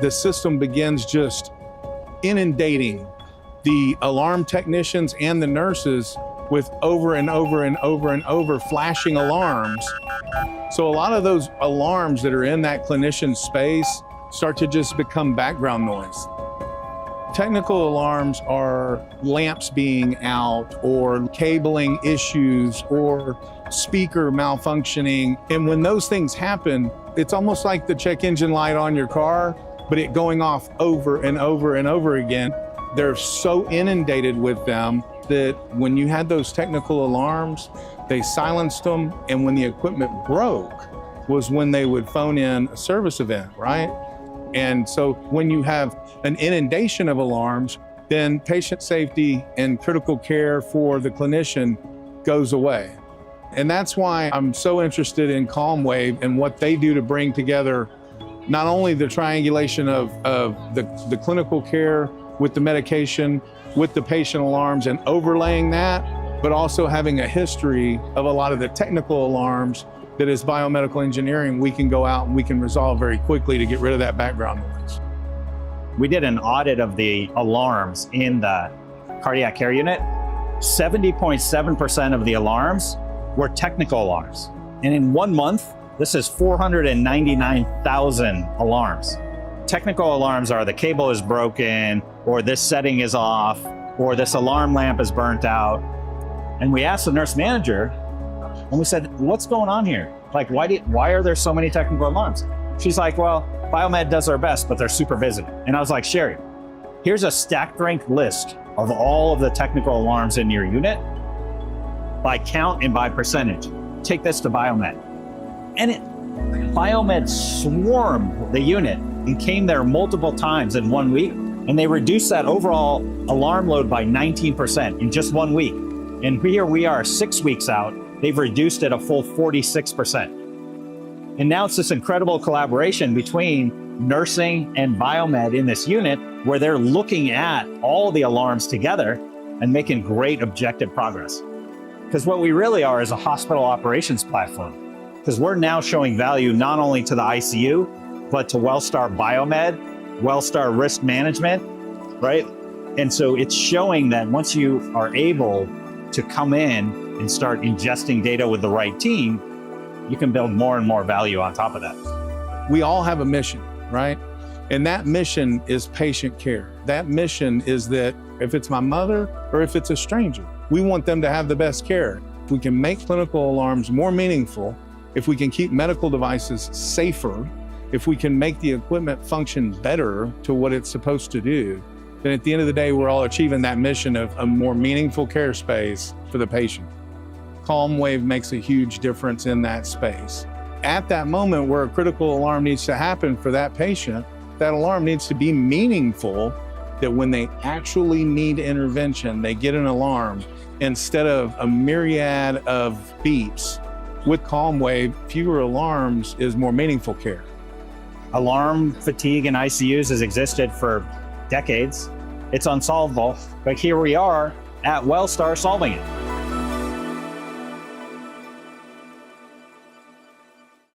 the system begins just inundating the alarm technicians and the nurses with over and over and over and over flashing alarms. So a lot of those alarms that are in that clinician space start to just become background noise. Technical alarms are lamps being out or cabling issues or speaker malfunctioning. And when those things happen, it's almost like the check engine light on your car, but it going off over and over and over again. They're so inundated with them that when you had those technical alarms, they silenced them. And when the equipment broke was when they would phone in a service event, right? And so when you have an inundation of alarms, then patient safety and critical care for the clinician goes away. And that's why I'm so interested in CalmWave and what they do to bring together not only the triangulation of the clinical care with the medication, with the patient alarms and overlaying that, but also having a history of a lot of the technical alarms that as biomedical engineering, we can go out and we can resolve very quickly to get rid of that background noise. We did an audit of the alarms in the cardiac care unit. 70.7% of the alarms were technical alarms. And in 1 month, this is 499,000 alarms. Technical alarms are the cable is broken, or this setting is off, or this alarm lamp is burnt out. And we asked the nurse manager, and we said, what's going on here? Like, why are there so many technical alarms? She's like, well, Biomed does their best, but they're super busy. And I was like, Sherry, here's a stacked rank list of all of the technical alarms in your unit by count and by percentage. Take this to Biomed. And Biomed swarmed the unit and came there multiple times in 1 week. And they reduced that overall alarm load by 19% in just 1 week. And here we are 6 weeks out, they've reduced it a full 46%. And now it's this incredible collaboration between nursing and Biomed in this unit where they're looking at all the alarms together and making great objective progress. Because what we really are is a hospital operations platform. Because we're now showing value not only to the ICU, but to Wellstar Biomed, Wellstar Risk Management, right? And so it's showing that once you are able to come in and start ingesting data with the right team, you can build more and more value on top of that. We all have a mission, right? And that mission is patient care. That mission is that if it's my mother or if it's a stranger, we want them to have the best care. If we can make clinical alarms more meaningful, if we can keep medical devices safer, if we can make the equipment function better to what it's supposed to do, then at the end of the day, we're all achieving that mission of a more meaningful care space for the patient. CalmWave makes a huge difference in that space. At that moment where a critical alarm needs to happen for that patient, that alarm needs to be meaningful, that when they actually need intervention, they get an alarm instead of a myriad of beeps. With CalmWave, fewer alarms is more meaningful care. Alarm fatigue in ICUs has existed for decades. It's unsolvable, but here we are at Wellstar solving it.